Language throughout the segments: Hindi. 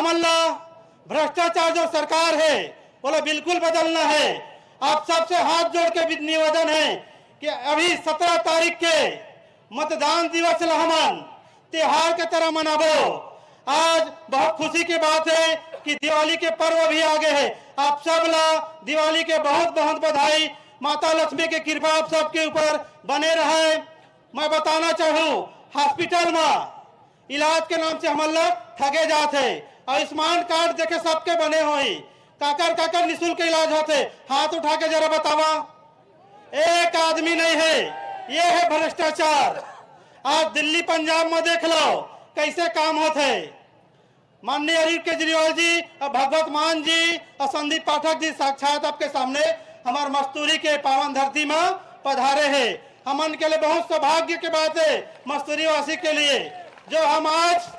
हमला भ्रष्टाचार जो सरकार है बोला बिल्कुल बदलना है। आप सबसे हाथ जोड़ के निवेदन है कि अभी 17 तारीख के मतदान दिवस हमन त्योहार के तरह मनाबो। आज बहुत खुशी की बात है कि दिवाली के पर्व भी आगे है। आप सब ला दिवाली के बहुत बहुत बधाई। माता लक्ष्मी की कृपा आप सबके ऊपर बने रहे। मैं बताना चाहूँ हॉस्पिटल में इलाज के नाम से हमन लोग ठगे जाते हैं। आयुष्मान कार्ड देखे सबके बने हुए काकर काकर निःशुल्क इलाज होते। हाथ उठा के जरा बतावा, एक आदमी नहीं है। ये है भ्रष्टाचार। आज दिल्ली पंजाब में देख लो कैसे काम होते। माननीय अरविंद केजरीवाल जी और भगवत मान जी और संदीप पाठक जी साक्षात आपके सामने हमारे मस्तूरी के पावन धरती में पधारे हैं। हमन के लिए बहुत सौभाग्य की बात है मस्तूरी वासी के लिए, जो हम आज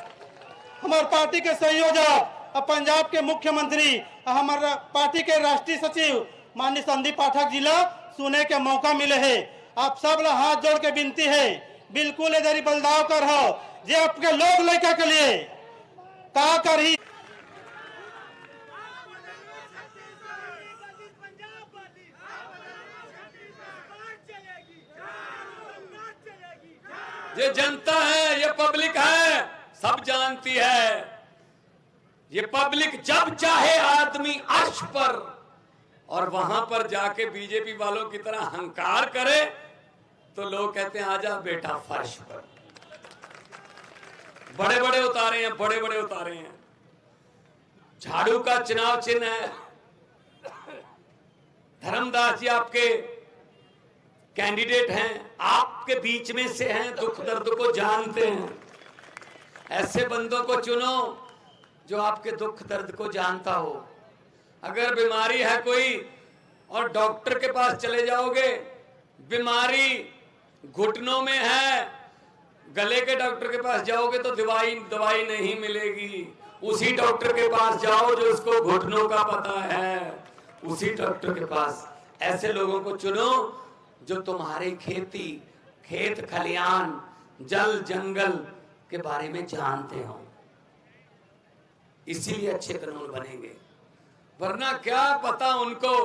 हमारे पार्टी के संयोजक और पंजाब के मुख्यमंत्री और हमारे पार्टी के राष्ट्रीय सचिव माननीय संदीप पाठक जी ला सुने के मौका मिले है। आप सब ला हाथ जोड़ के विनती है, बिल्कुल इधर बलदाव कर हो जे आपके लोग लड़का के लिए का कर ही। ये जनता है, ये पब्लिक है, सब जानती है। ये पब्लिक जब चाहे आदमी अर्श पर और वहां पर जाके बीजेपी वालों की तरह हंकार करे तो लोग कहते हैं आजा बेटा फर्श पर। बड़े बड़े उतारे हैं, बड़े बड़े उतारे हैं। झाड़ू का चुनाव चिन्ह है। धर्मदास जी आपके कैंडिडेट हैं, आपके बीच में से हैं, दुख दर्द को जानते हैं। ऐसे बंदों को चुनो जो आपके दुख दर्द को जानता हो। अगर बीमारी है कोई और डॉक्टर के पास चले जाओगे, बीमारी घुटनों में है, गले के डॉक्टर के पास जाओगे तो दवाई नहीं मिलेगी। उसी डॉक्टर के पास जाओ जो उसको घुटनों का पता है, उसी डॉक्टर के पास। ऐसे लोगों को चुनो जो तुम्हारे खेती, खेत खलियान, जल जंगल के बारे में जानते हो। इसीलिए अच्छे कानून बनेंगे। वरना क्या पता उनको,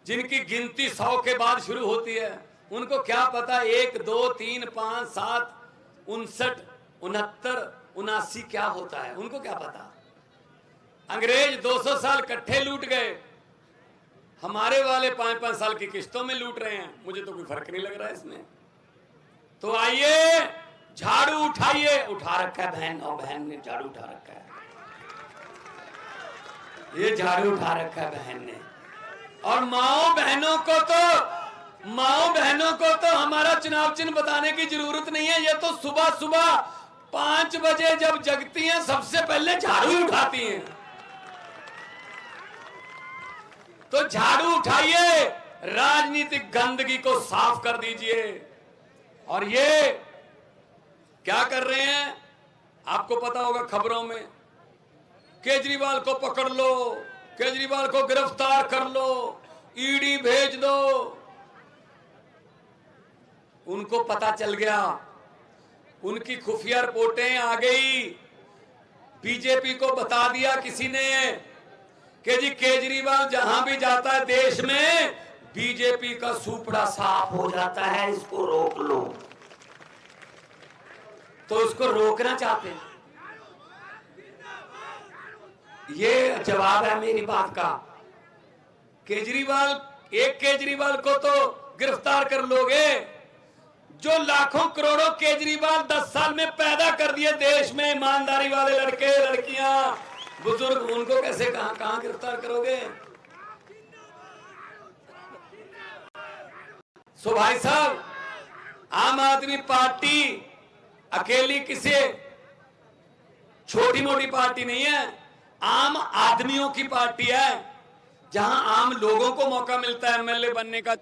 जिनकी गिनती 100 के बाद शुरू होती है, उनको क्या पता 1 2 3 5 7 59 69 79 क्या होता है, उनको क्या पता। अंग्रेज 200 साल इकट्ठे लूट गए, हमारे वाले 5-5 साल की किस्तों में लूट रहे हैं। मुझे तो कोई फर्क नहीं लग रहा है इसमें। तो आइए झाड़ू उठाइए। उठा रखा है बहन, और बहन ने झाड़ू उठा रखा है। ये झाड़ू उठा रखा है बहन ने। और माओ बहनों को तो हमारा चुनाव चिन्ह बताने की जरूरत नहीं है। ये तो सुबह सुबह 5 बजे जब जगती हैं सबसे पहले झाड़ू उठाती हैं। तो झाड़ू उठाइए, राजनीतिक गंदगी को साफ कर दीजिए। और ये क्या कर रहे हैं आपको पता होगा, खबरों में केजरीवाल को पकड़ लो, केजरीवाल को गिरफ्तार कर लो, ईडी भेज दो। उनको पता चल गया, उनकी खुफिया रिपोर्टें आ गई। बीजेपी को बता दिया किसी ने कि जी केजरीवाल जहां भी जाता है देश में बीजेपी का सुपड़ा साफ हो जाता है, इसको रोक लो। तो उसको रोकना चाहते हैं। ये जवाब है मेरी बात का। एक केजरीवाल को तो गिरफ्तार कर लोगे, जो लाखों करोड़ों केजरीवाल 10 साल में पैदा कर दिए देश में, ईमानदारी वाले लड़के लड़कियां बुजुर्ग, उनको कैसे कहां गिरफ्तार करोगे। सो भाई साहब, आम आदमी पार्टी अकेली किसी छोटी मोटी पार्टी नहीं है, आम आदमियों की पार्टी है। जहां आम लोगों को मौका मिलता है एमएलए बनने का,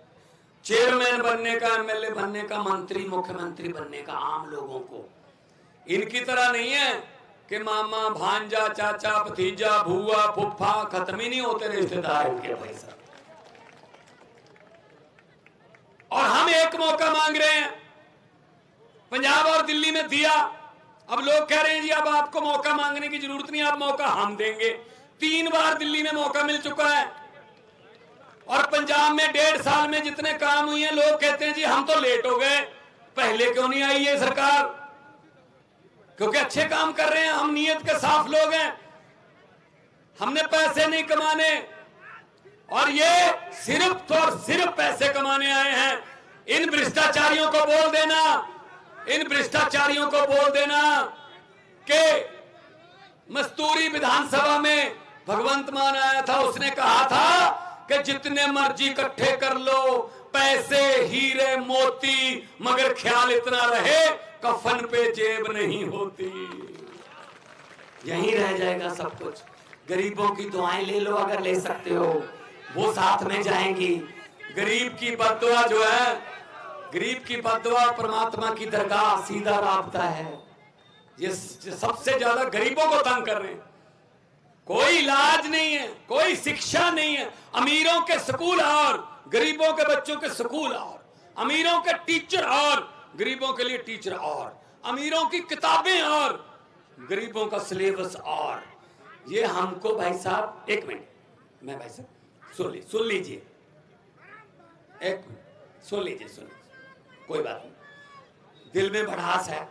चेयरमैन बनने का, एमएलए बनने का, मंत्री मुख्यमंत्री बनने का, आम लोगों को। इनकी तरह नहीं है कि मामा भांजा चाचा भतीजा भूआ फुफ्फा, खत्म ही नहीं होते रिश्तेदार इनके पैसा। और हम एक मौका मांग रहे हैं। पंजाब और दिल्ली में दिया, अब लोग कह रहे हैं जी अब आपको मौका मांगने की जरूरत नहीं, आप मौका हम देंगे। 3 बार दिल्ली में मौका मिल चुका है और पंजाब में 1.5 साल में जितने काम हुए हैं, लोग कहते हैं जी हम तो लेट हो गए, पहले क्यों नहीं आई ये सरकार? क्योंकि अच्छे काम कर रहे हैं, हम नीयत के साफ लोग हैं, हमने पैसे नहीं कमाने और ये सिर्फ और सिर्फ पैसे कमाने आए हैं। इन भ्रष्टाचारियों को बोल देना, इन भ्रष्टाचारियों को बोल देना कि मस्तूरी विधानसभा में भगवंत मान आया था, उसने कहा था कि जितने मर्जी इकट्ठे कर लो, पैसे हीरे मोती, मगर ख्याल इतना रहे कफन पे जेब नहीं होती। यहीं रह जाएगा सब कुछ। गरीबों की दुआएं ले लो अगर ले सकते हो, वो साथ में जाएंगी। गरीब की बद्दुआ जो है, गरीब की बद्दुआ परमात्मा की दरगाह सीधा रास्ता है। ये सबसे ज्यादा गरीबों को तंग कर रहे हैं। कोई इलाज नहीं है, कोई शिक्षा नहीं है। अमीरों के स्कूल और गरीबों के बच्चों के स्कूल और, अमीरों के टीचर और गरीबों के लिए टीचर और, अमीरों की किताबें और गरीबों का सिलेबस और। ये हमको भाई साहब, एक मिनट, मैं भाई साहब सुन लीजिए, एक मिनट सुन लीजिए, कोई बात नहीं। दिल में भड़ास है।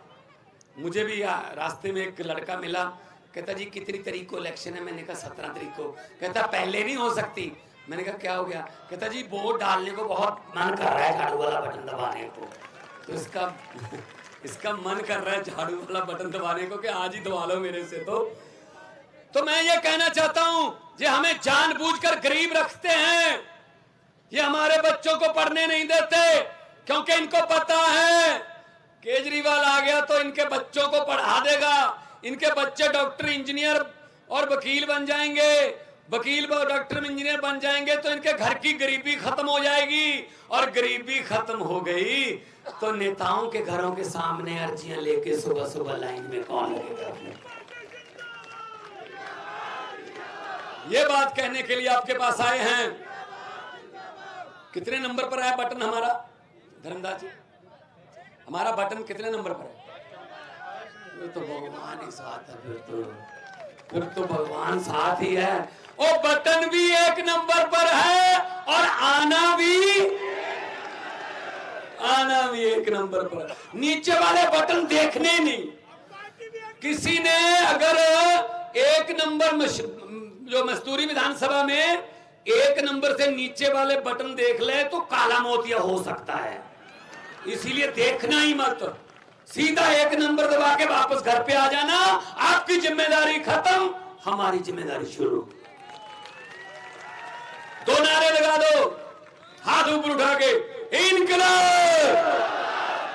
मुझे भी रास्ते में एक लड़का मिला, कहता जी कितनी तारीख को इलेक्शन है? मैंने कहा 17 तारीख को। कहता पहले नहीं हो सकती। मैंने कहा क्या हो गया? कहता जी वोट डालने को बहुत मन कर रहा है, झाड़ू वाला बटन दबाने को। तो इसका मन कर रहा है झाड़ू वाला बटन दबाने को कि आज ही दबा लो मेरे से। तो मैं ये कहना चाहता हूं, ये हमें जानबूझकर गरीब रखते हैं, ये हमारे बच्चों को पढ़ने नहीं देते, क्योंकि इनको पता है केजरीवाल आ गया तो इनके बच्चों को पढ़ा देगा, इनके बच्चे डॉक्टर इंजीनियर और वकील बन जाएंगे, वकील डॉक्टर इंजीनियर बन जाएंगे तो इनके घर की गरीबी खत्म हो जाएगी, और गरीबी खत्म हो गई तो नेताओं के घरों के सामने अर्जियां लेके सुबह सुबह लाइन में कौन लगेगा? ये बात कहने के लिए आपके पास आए हैं। कितने नंबर पर है बटन हमारा धर्मदास जी? हमारा बटन कितने नंबर पर है? तो भगवान ही साथ है, फिर तो भगवान साथ ही है। और बटन भी 1 नंबर पर है और आना भी 1 नंबर पर है। नीचे वाले बटन देखने नहीं। किसी ने अगर 1 नंबर जो मस्तूरी विधानसभा में 1 नंबर से नीचे वाले बटन देख ले तो काला मोतिया हो सकता है, इसीलिए देखना ही मत। सीधा 1 नंबर दबा के वापस घर पे आ जाना। आपकी जिम्मेदारी खत्म, हमारी जिम्मेदारी शुरू। 2 नारे लगा दो, हाथ ऊपर उठा के, इनकलाब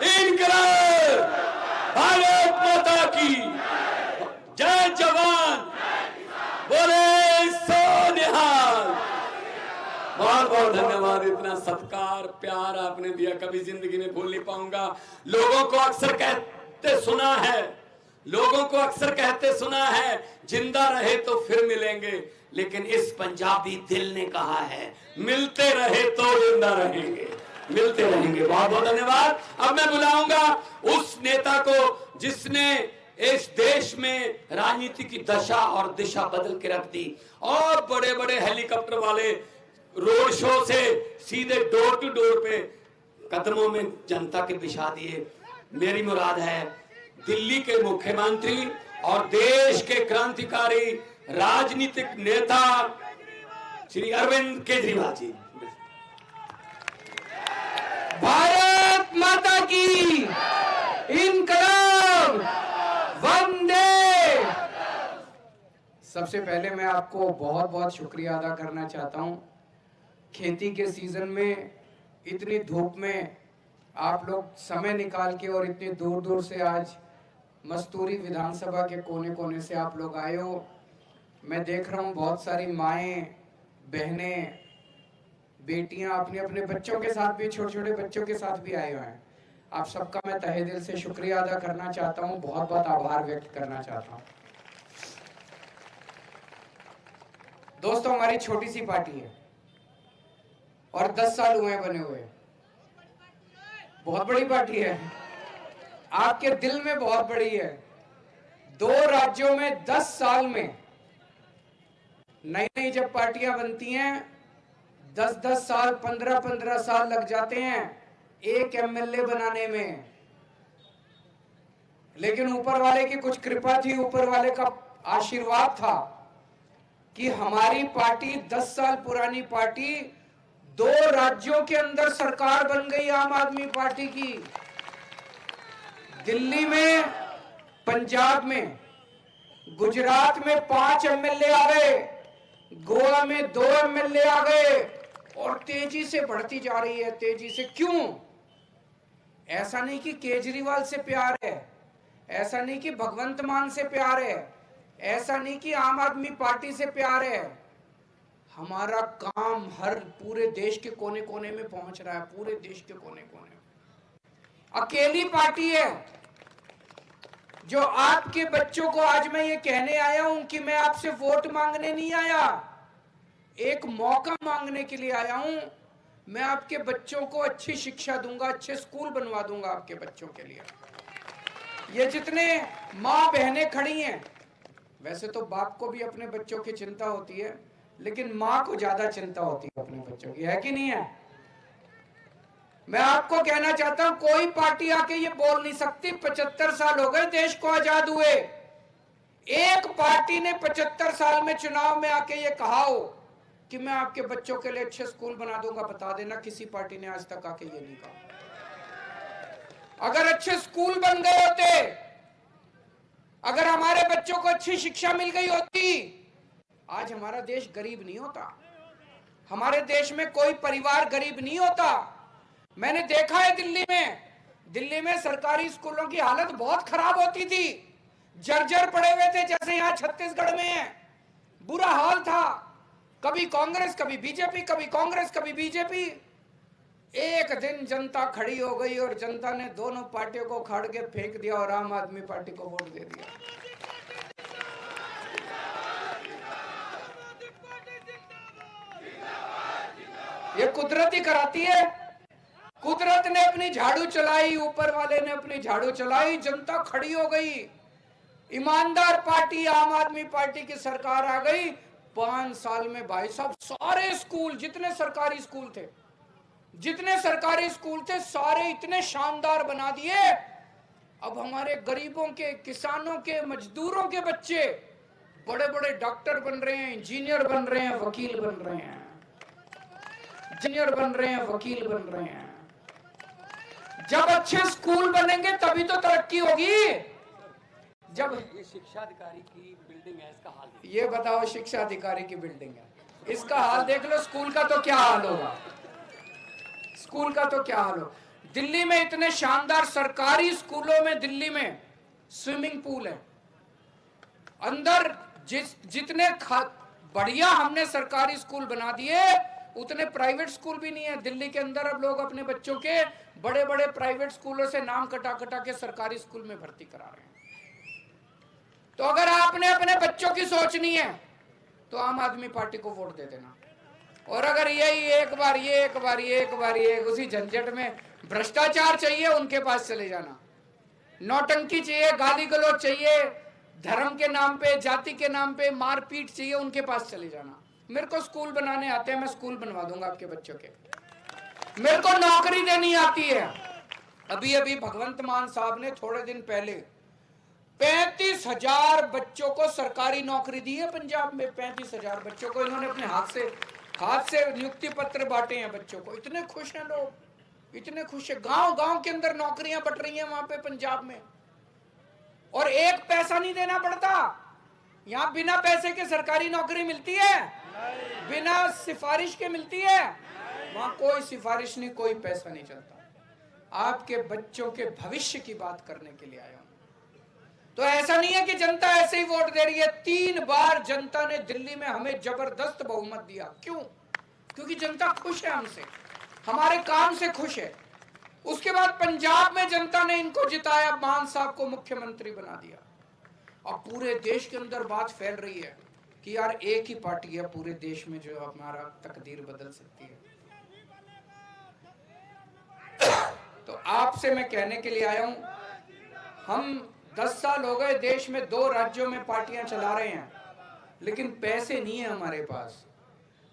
इनकलाब, भारत माता की जय जवान, बोले सो निहाल। बहुत बहुत धन्यवाद। इतना सत्कार प्यार आपने दिया, कभी जिंदगी में भूल नहीं पाऊंगा। लोगों को अक्सर कहते सुना है जिंदा रहे तो फिर मिलेंगे, लेकिन इस पंजाबी दिल ने कहा है मिलते रहे तो जिंदा रहेंगे, मिलते रहेंगे। बहुत बहुत धन्यवाद। अब मैं बुलाऊंगा उस नेता को जिसने इस देश में राजनीति की दशा और दिशा बदल के रख दी, और बड़े बड़े हेलीकॉप्टर वाले रोड शो से सीधे डोर टू डोर पे कदमों में जनता के बिछा दिए। मेरी मुराद है दिल्ली के मुख्यमंत्री और देश के क्रांतिकारी राजनीतिक नेता श्री अरविंद केजरीवाल जी। भारत माता की इनकलाब, वंदे। सबसे पहले मैं आपको बहुत बहुत शुक्रिया अदा करना चाहता हूं। खेती के सीजन में इतनी धूप में आप लोग समय निकाल के और इतनी दूर दूर से आज मस्तूरी विधानसभा के कोने कोने से आप लोग आए हो। मैं देख रहा हूँ बहुत सारी माएँ, बहनें, बेटियां अपने अपने बच्चों के साथ भी, छोटे छोटे बच्चों के साथ भी आए हुए हैं। आप सबका मैं तहे दिल से शुक्रिया अदा करना चाहता हूँ, बहुत बहुत आभार व्यक्त करना चाहता हूँ। दोस्तों, हमारी छोटी सी पार्टी है और 10 साल हुए बने हुए। बहुत बड़ी पार्टी है, आपके दिल में बहुत बड़ी है। 2 राज्यों में 10 साल में नई नई जब पार्टियां बनती हैं 10-10 साल 15-15 साल लग जाते हैं एक एमएलए बनाने में। लेकिन ऊपर वाले की कुछ कृपा थी, ऊपर वाले का आशीर्वाद था कि हमारी पार्टी 10 साल पुरानी पार्टी 2 राज्यों के अंदर सरकार बन गई आम आदमी पार्टी की। दिल्ली में, पंजाब में, गुजरात में 5 एमएलए आ गए, गोवा में 2 एमएलए आ गए और तेजी से बढ़ती जा रही है, तेजी से। क्यों? ऐसा नहीं कि केजरीवाल से प्यार है, ऐसा नहीं कि भगवंत मान से प्यार है, ऐसा नहीं कि आम आदमी पार्टी से प्यार है। हमारा काम हर पूरे देश के कोने कोने में पहुंच रहा है, पूरे देश के कोने कोने में। अकेली पार्टी है जो आपके बच्चों को, आज मैं ये कहने आया हूं कि मैं आपसे वोट मांगने नहीं आया, एक मौका मांगने के लिए आया हूं। मैं आपके बच्चों को अच्छी शिक्षा दूंगा, अच्छे स्कूल बनवा दूंगा आपके बच्चों के लिए। ये जितने माँ बहनें खड़ी हैं, वैसे तो बाप को भी अपने बच्चों की चिंता होती है, लेकिन माँ को ज्यादा चिंता होती है अपने बच्चों की, है कि नहीं है? मैं आपको कहना चाहता हूं, कोई पार्टी आके ये बोल नहीं सकती 75 साल हो गए देश को आजाद हुए, एक पार्टी ने 75 साल में चुनाव में आके ये कहा हो कि मैं आपके बच्चों के लिए अच्छे स्कूल बना दूंगा। बता देना, किसी पार्टी ने आज तक आके ये नहीं कहा। अगर अच्छे स्कूल बन गए होते, अगर हमारे बच्चों को अच्छी शिक्षा मिल गई होती, आज हमारा देश गरीब नहीं होता, हमारे देश में कोई परिवार गरीब नहीं होता। मैंने देखा है दिल्ली में सरकारी स्कूलों की हालत बहुत खराब होती थी, जर्जर पड़े हुए थे, जैसे यहां छत्तीसगढ़ में है, बुरा हाल था। कभी कांग्रेस, कभी बीजेपी, कभी कांग्रेस, कभी बीजेपी। एक दिन जनता खड़ी हो गई और जनता ने दोनों पार्टियों को उखाड़ के फेंक दिया और आम आदमी पार्टी को वोट दे दिया। ये कुदरत ही कराती है। कुदरत ने अपनी झाड़ू चलाई, ऊपर वाले ने अपनी झाड़ू चलाई, जनता खड़ी हो गई, ईमानदार पार्टी आम आदमी पार्टी की सरकार आ गई। 5 साल में भाई साहब सारे स्कूल, जितने सरकारी स्कूल थे सारे इतने शानदार बना दिए। अब हमारे गरीबों के, किसानों के, मजदूरों के बच्चे बड़े बड़े डॉक्टर बन रहे हैं, इंजीनियर बन रहे हैं, वकील बन रहे हैं, वकील बन रहे हैं। जब अच्छे स्कूल बनेंगे तभी तो तरक्की होगी। जब ये शिक्षा अधिकारी की बिल्डिंग है, इसका हाल ये बताओ, शिक्षा अधिकारी की बिल्डिंग है, इसका हाल देख लो। स्कूल का तो क्या हाल होगा, स्कूल का तो क्या हाल हो। दिल्ली में इतने शानदार सरकारी स्कूलों में, दिल्ली में स्विमिंग पूल है अंदर। जितने बढ़िया हमने सरकारी स्कूल बना दिए, उतने प्राइवेट स्कूल भी नहीं है दिल्ली के अंदर। अब लोग अपने बच्चों के बड़े बड़े प्राइवेट स्कूलों से नाम कटा कटा के सरकारी स्कूल में भर्ती करा रहे हैं। तो अगर आपने अपने बच्चों की सोचनी है तो आम आदमी पार्टी को वोट दे देना। और अगर यही एक बार उसी झंझट में भ्रष्टाचार चाहिए, उनके पास चले जाना। नौटंकी चाहिए, गाली गलौज चाहिए, धर्म के नाम पे, जाति के नाम पे मारपीट चाहिए, उनके पास चले जाना। मेरे को स्कूल बनाने आते हैं, मैं स्कूल बनवा दूंगा आपके बच्चों के। मेरे को नौकरी देनी आती है। अभी भगवंत मान साहब ने थोड़े दिन पहले 35,000 बच्चों को सरकारी नौकरी दी है पंजाब में। 35,000 बच्चों को इन्होंने अपने हाथ से नियुक्ति पत्र बांटे हैं बच्चों को। इतने खुश हैं लोग, इतने खुश है। गांव के अंदर नौकरियां बट रही हैं वहां पे पंजाब में, और एक पैसा नहीं देना पड़ता। यहाँ बिना पैसे के सरकारी नौकरी मिलती है, बिना सिफारिश के मिलती है। वहां कोई सिफारिश नहीं, कोई पैसा नहीं चलता। आपके बच्चों के भविष्य की बात करने के लिए आया हूं। तो ऐसा नहीं है कि जनता ऐसे ही वोट दे रही है। 3 बार जनता ने दिल्ली में हमें जबरदस्त बहुमत दिया। क्यों? क्योंकि जनता खुश है हमसे, हमारे काम से खुश है। उसके बाद पंजाब में जनता ने इनको जिताया, मान साहब को मुख्यमंत्री बना दिया। अब पूरे देश के अंदर बात फैल रही है कि यार एक ही पार्टी है पूरे देश में जो हमारा तकदीर बदल सकती है। तो आपसे मैं कहने के लिए आया हूं, हम 10 साल हो गए देश में 2 राज्यों में पार्टियां चला रहे हैं, लेकिन पैसे नहीं है हमारे पास।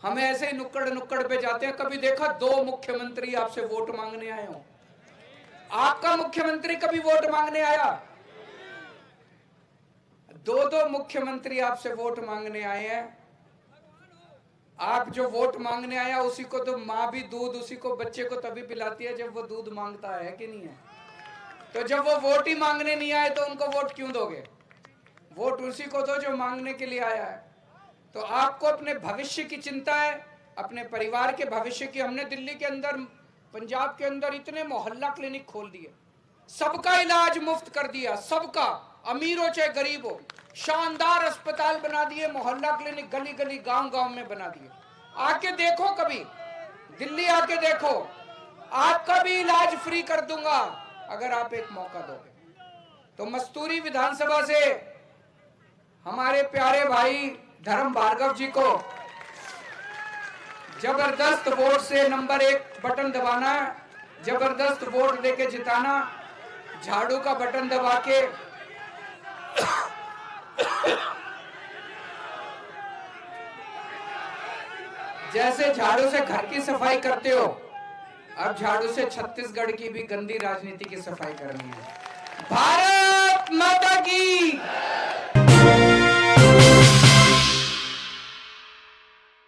हम ऐसे ही नुक्कड़ नुक्कड़ पे जाते हैं। कभी देखा 2 मुख्यमंत्री आपसे वोट मांगने आए हो? आपका मुख्यमंत्री कभी वोट मांगने आया? 2 मुख्यमंत्री आपसे वोट मांगने आए हैं। आप जो वोट मांगने आया उसी को तो माँ भी दूध उसी को बच्चे को तभी पिलाती है जब वो दूध मांगता है कि नहीं है? तो जब वो वोट ही मांगने नहीं आए तो उनको वोट क्यों दोगे? वोट उसी को दो जो मांगने के लिए आया है। तो आपको अपने भविष्य की चिंता है, अपने परिवार के भविष्य की। हमने दिल्ली के अंदर, पंजाब के अंदर इतने मोहल्ला क्लिनिक खोल दिए, सबका इलाज मुफ्त कर दिया, सबका, अमीर हो चाहे गरीब हो। शानदार अस्पताल बना दिए, मोहल्ला क्लिनिक गली गली गांव गांव में बना दिए। आके देखो, कभी दिल्ली आके देखो, आपका भी इलाज फ्री कर दूंगा अगर आप एक मौका दोगे। तो मस्तूरी विधानसभा से हमारे प्यारे भाई धर्म भार्गव जी को जबरदस्त वोट से नंबर 1 बटन दबाना, जबरदस्त वोट देके जिताना, झाड़ू का बटन दबा के जैसे झाड़ू से घर की सफाई करते हो, अब झाड़ू से छत्तीसगढ़ की भी गंदी राजनीति की सफाई करनी है। भारत माता की।